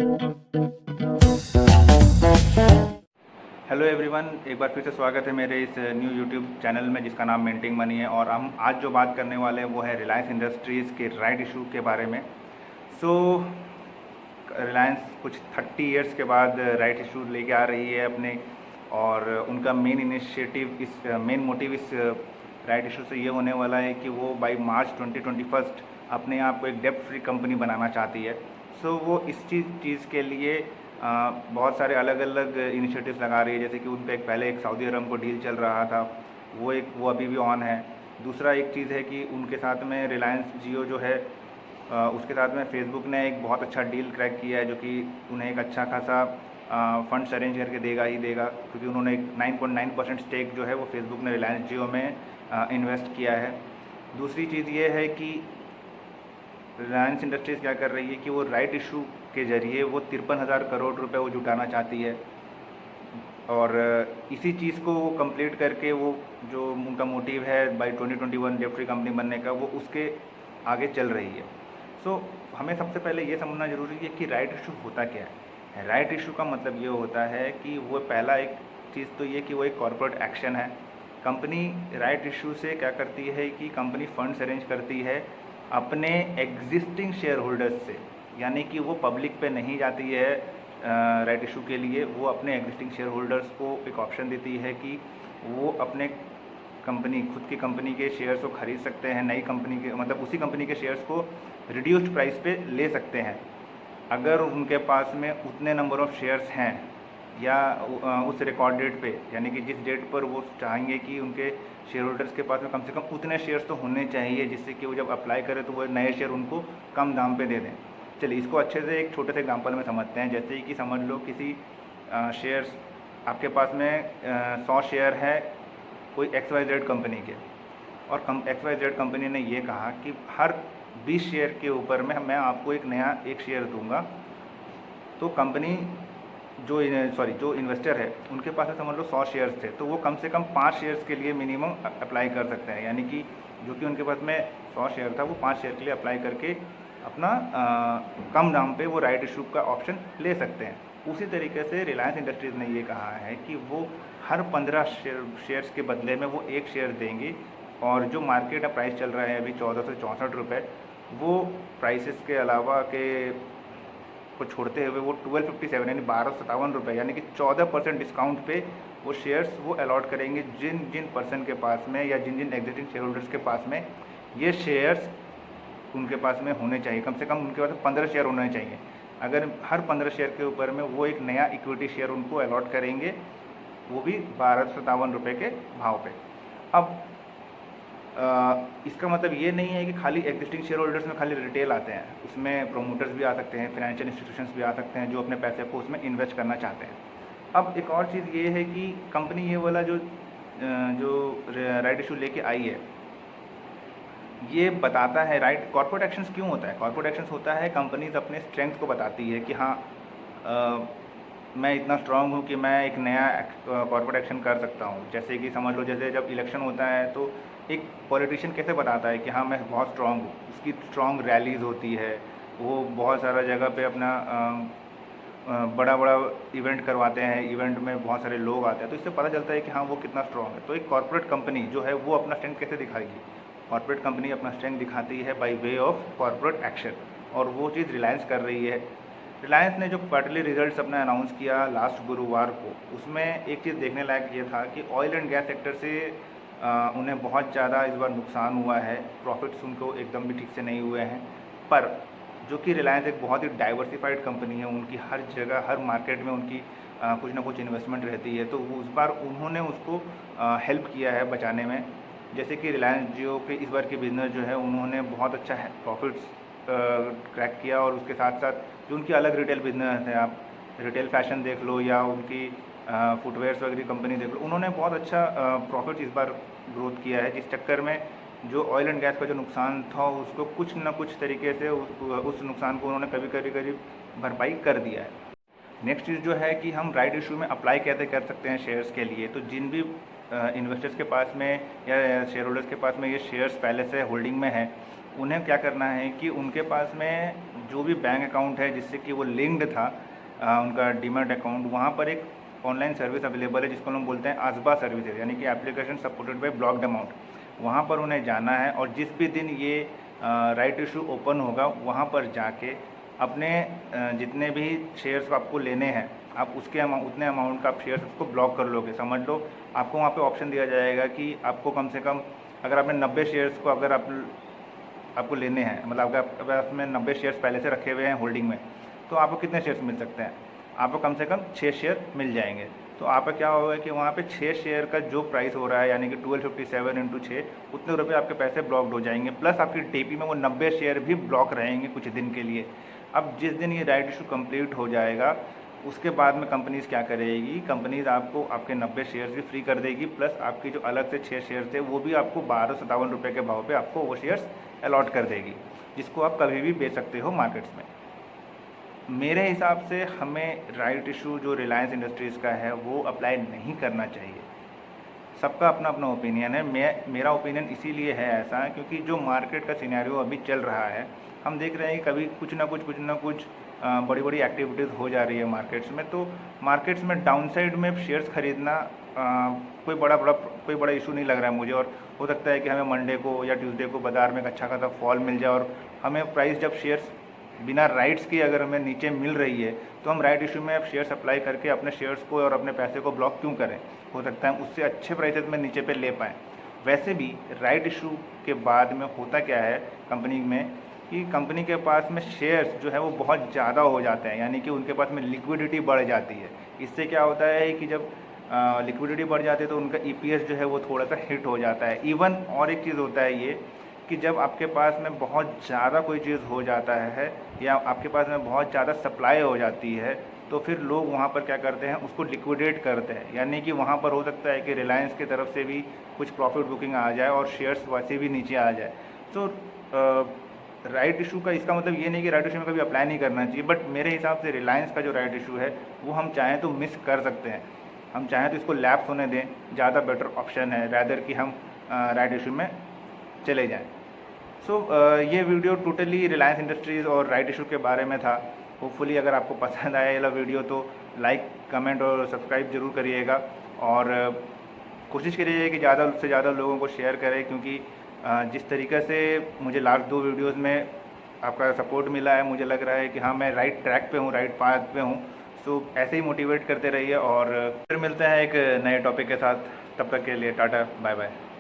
Hello everyone, एक बार फिर से स्वागत है मेरे इस न्यू यूट्यूब चैनल में जिसका नाम मिंटिंग मनी है। और हम आज जो बात करने वाले हैं वो है रिलायंस इंडस्ट्रीज़ के राइट इशू के बारे में। सो रिलायंस कुछ 30 इयर्स के बाद राइट इशू लेके आ रही है अपने, और उनका मेन इनिशिएटिव मेन मोटिव इस राइट इशू से ये होने वाला है कि वो बाई मार्च 2021 अपने आप को एक डेप्ट फ्री कंपनी बनाना चाहती है। सो वो इस चीज़ के लिए बहुत सारे अलग अलग इनिशिएटिव्स लगा रही है। जैसे कि उनका पहले एक सऊदी अरब को डील चल रहा था, वो अभी भी ऑन है। दूसरा एक चीज़ है कि उनके साथ में रिलायंस जियो जो है, उसके साथ में फेसबुक ने एक बहुत अच्छा डील क्रैक किया है, जो कि उन्हें एक अच्छा खासा फंड्स अरेंज करके देगा ही देगा, क्योंकि उन्होंने एक 9.9% स्टेक जो है वो फेसबुक ने रिलायंस जियो में इन्वेस्ट किया है। दूसरी चीज़ ये है कि रिलायंस इंडस्ट्रीज़ क्या कर रही है कि वो राइट इशू के ज़रिए वो 53,000 करोड़ रुपए वो जुटाना चाहती है, और इसी चीज़ को वो कंप्लीट करके वो जो उनका मोटिव है बाई 2021 डेप्ट फ्री कंपनी बनने का, वो उसके आगे चल रही है। सो हमें सबसे पहले ये समझना ज़रूरी है कि राइट इशू होता क्या है। राइट इशू का मतलब ये होता है कि वो पहला एक चीज़ तो ये कि वो एक कॉर्पोरेट एक्शन है। कंपनी राइट इशू से क्या करती है कि कंपनी फंड्स अरेंज करती है अपने एग्जिस्टिंग शेयर होल्डर्स से, यानी कि वो पब्लिक पे नहीं जाती है राइट इशू के लिए। वो अपने एग्जिस्टिंग शेयर होल्डर्स को एक ऑप्शन देती है कि वो अपने खुद की कंपनी के शेयर्स को खरीद सकते हैं, नई कंपनी के मतलब उसी कंपनी के शेयर्स को रिड्यूस्ड प्राइस पे ले सकते हैं, अगर उनके पास में उतने नंबर ऑफ़ शेयर्स हैं या उस रिकॉर्ड डेट पे, यानी कि जिस डेट पर वो चाहेंगे कि उनके शेयर होल्डर्स के पास में कम से कम उतने शेयर्स तो होने चाहिए, जिससे कि वो जब अप्लाई करें तो वो नए शेयर उनको कम दाम पे दे दें। चलिए इसको अच्छे से एक छोटे से एग्जांपल में समझते हैं। जैसे कि समझ लो किसी शेयर्स आपके पास में 100 शेयर है कोई XYZ कंपनी के, और XYZ कंपनी ने ये कहा कि हर 20 शेयर के ऊपर में मैं आपको एक नया एक शेयर दूंगा। तो कंपनी जो इन्वेस्टर है उनके पास में समझ लो 100 शेयर्स थे, तो वो कम से कम 5 शेयर्स के लिए मिनिमम अप्लाई कर सकते हैं, यानी कि जो कि उनके पास में 100 शेयर था वो 5 शेयर के लिए अप्लाई करके अपना कम दाम पे वो राइट इशू का ऑप्शन ले सकते हैं। उसी तरीके से रिलायंस इंडस्ट्रीज़ ने ये कहा है कि वो हर 15 शेयर्स के बदले में वो एक शेयर देंगे, और जो मार्केट का प्राइस चल रहा है अभी 1464 रुपये, वो प्राइसेस के अलावा के को छोड़ते हुए वो 1257 यानी 1257 रुपये, यानी कि 14% डिस्काउंट पे वो शेयर्स वो अलॉट करेंगे जिन जिन पर्सन के पास में या जिन जिन एग्जिस्टिंग शेयर होल्डर्स के पास में ये शेयर्स उनके पास में होने चाहिए। कम से कम उनके पास 15 शेयर होने चाहिए। अगर हर 15 शेयर के ऊपर में वो एक नया इक्विटी शेयर उनको अलॉट करेंगे, वो भी 1257 रुपये के भाव पे। अब इसका मतलब ये नहीं है कि खाली एग्जिस्टिंग शेयर होल्डर्स में खाली रिटेल आते हैं, उसमें प्रोमोटर्स भी आ सकते हैं, फाइनेंशियल इंस्टीट्यूशंस भी आ सकते हैं जो अपने पैसे को उसमें इन्वेस्ट करना चाहते हैं। अब एक और चीज़ ये है कि कंपनी ये वाला जो राइट इशू लेके आई है, ये बताता है राइट कॉर्पोरेट एक्शंस क्यों होता है। कॉर्पोरेट एक्शंस होता है कंपनीज अपने स्ट्रेंथ को बताती है कि हाँ मैं इतना स्ट्रांग हूँ कि मैं एक नया कॉर्पोरेट एक्शन कर सकता हूँ। जैसे कि समझ लो जैसे जब इलेक्शन होता है तो एक पॉलिटिशियन कैसे बताता है कि हाँ मैं बहुत स्ट्रांग हूँ, उसकी स्ट्रांग रैलीज होती है, वो बहुत सारा जगह पे अपना बड़ा बड़ा इवेंट करवाते हैं, इवेंट में बहुत सारे लोग आते हैं, तो इससे पता चलता है कि हाँ वो कितना स्ट्रांग है। तो एक कॉर्पोरेट कंपनी जो है वो अपना स्ट्रेंथ कैसे दिखाएगी। कॉर्पोरेट कंपनी अपना स्ट्रेंथ दिखाती है by way of corporate action, और वो चीज़ रिलायंस कर रही है। रिलायंस ने जो क्वार्टरली रिजल्ट्स अपना अनाउंस किया लास्ट गुरुवार को, उसमें एक चीज़ देखने लायक ये था कि ऑयल एंड गैस सेक्टर से उन्हें बहुत ज़्यादा इस बार नुकसान हुआ है, प्रॉफिट्स उनको एकदम भी ठीक से नहीं हुए हैं। पर जो कि रिलायंस एक बहुत ही डाइवर्सिफाइड कंपनी है, उनकी हर जगह हर मार्केट में उनकी कुछ ना कुछ इन्वेस्टमेंट रहती है, तो उस बार उन्होंने उसको हेल्प किया है बचाने में। जैसे कि रिलायंस जियो के इस बार के बिजनेस जो है उन्होंने बहुत अच्छा प्रॉफिट्स क्रैक किया, और उसके साथ साथ जो उनकी अलग रिटेल बिजनेस है, आप रिटेल फैशन देख लो या उनकी फुटवेयर्स वगैरह कंपनी देख लो, उन्होंने बहुत अच्छा प्रॉफिट इस बार ग्रोथ किया है, जिस चक्कर में जो ऑयल एंड गैस का जो नुकसान था उसको कुछ ना कुछ तरीके से उस नुकसान को उन्होंने करीब भरपाई कर दिया है। नेक्स्ट चीज़ जो है कि हम राइट इशू में अप्लाई कैसे कर सकते हैं शेयर्स के लिए। तो जिन भी इन्वेस्टर्स के पास में या शेयर होल्डर्स के पास में ये शेयर्स पहले से होल्डिंग में है, उन्हें क्या करना है कि उनके पास में जो भी बैंक अकाउंट है जिससे कि वो लिंक्ड था उनका डीमैट अकाउंट, वहाँ पर एक ऑनलाइन सर्विस अवेलेबल है जिसको हम बोलते हैं आसबा सर्विसेज, यानी कि application supported by blocked amount. वहाँ पर उन्हें जाना है और जिस भी दिन ये राइट इशू ओपन होगा वहाँ पर जाके अपने जितने भी शेयर्स आपको लेने हैं आप उसके उतने अमाउंट का आप शेयर्स उसको ब्लॉक कर लोगे। समझ लो आपको वहाँ पे ऑप्शन दिया जाएगा कि आपको कम से कम अगर आपने 90 शेयर्स को अगर आपको लेने हैं, मतलब अगर आपने 90 शेयर्स पहले से रखे हुए हैं होल्डिंग में, तो आपको कितने शेयर्स मिल सकते हैं? आपको कम से कम 6 शेयर मिल जाएंगे। तो आपका क्या होगा कि वहाँ पे 6 शेयर का जो प्राइस हो रहा है यानी कि 1257 इंटू 6 उतने रुपये आपके पैसे ब्लॉक्ड हो जाएंगे, प्लस आपकी टीपी में वो 90 शेयर भी ब्लॉक रहेंगे कुछ दिन के लिए। अब जिस दिन ये राइट इशू कंप्लीट हो जाएगा उसके बाद में कंपनीज़ क्या करेगी, कंपनीज़ आपको आपके 90 शेयर्स भी फ्री कर देगी, प्लस आपकी जो अलग से 6 शेयर थे वो भी आपको 1257 रुपये के भाव पे आपको वो शेयर्स अलॉट कर देगी, जिसको आप कभी भी बेच सकते हो मार्केट्स में। मेरे हिसाब से हमें राइट इशू जो रिलायंस इंडस्ट्रीज़ का है वो अप्लाई नहीं करना चाहिए। सबका अपना अपना ओपिनियन है। मेरा ओपिनियन इसीलिए है ऐसा क्योंकि जो मार्केट का सिनेरियो अभी चल रहा है, हम देख रहे हैं कि कभी कुछ ना कुछ बड़ी बड़ी एक्टिविटीज़ हो जा रही है मार्केट्स में। तो मार्केट्स में डाउनसाइड में शेयर्स खरीदना कोई बड़ा इशू नहीं लग रहा है मुझे, और हो सकता है कि हमें मंडे को या ट्यूसडे को बाज़ार में एक अच्छा खासा फॉल मिल जाए और हमें प्राइस जब शेयर्स बिना राइट्स के अगर हमें नीचे मिल रही है तो हम राइट इशू में अब शेयर्स अप्लाई करके अपने शेयर्स को और अपने पैसे को ब्लॉक क्यों करें? हो सकता है उससे अच्छे प्राइसेस में नीचे पे ले पाएँ। वैसे भी राइट इशू के बाद में होता क्या है कंपनी में कि कंपनी के पास में शेयर्स जो है वो बहुत ज़्यादा हो जाते हैं, यानी कि उनके पास में लिक्विडिटी बढ़ जाती है। इससे क्या होता है कि जब लिक्विडिटी बढ़ जाती है तो उनका ईपीएस जो है वो थोड़ा सा हिट हो जाता है। इवन और एक चीज़ होता है ये कि जब आपके पास में बहुत ज़्यादा कोई चीज़ हो जाता है या आपके पास में बहुत ज़्यादा सप्लाई हो जाती है तो फिर लोग वहाँ पर क्या करते हैं, उसको लिक्विडेट करते हैं। यानी कि वहाँ पर हो सकता है कि रिलायंस की तरफ से भी कुछ प्रॉफिट बुकिंग आ जाए और शेयर्स वैसे भी नीचे आ जाए। तो राइट इशू का इसका मतलब ये नहीं कि राइट इशू में कभी अप्लाई नहीं करना चाहिए, बट मेरे हिसाब से रिलायंस का जो राइट इशू है वो हम चाहें तो मिस कर सकते हैं। हम चाहें तो इसको लैप्स होने दें, ज़्यादा बेटर ऑप्शन है रैदर कि हम राइट इशू में चले जाएँ। ये वीडियो टोटली रिलायंस इंडस्ट्रीज़ और राइट इशू के बारे में था। होपफुली अगर आपको पसंद आया ये वीडियो तो लाइक, कमेंट और सब्सक्राइब ज़रूर करिएगा, और कोशिश करिए कि ज़्यादा से ज़्यादा लोगों को शेयर करें, क्योंकि जिस तरीके से मुझे लास्ट 2 वीडियोज़ में आपका सपोर्ट मिला है, मुझे लग रहा है कि हाँ मैं राइट ट्रैक पे हूँ, राइट पाथ पे हूँ। ऐसे ही मोटिवेट करते रहिए और फिर मिलते हैं एक नए टॉपिक के साथ। तब तक के लिए टाटा, बाय बाय।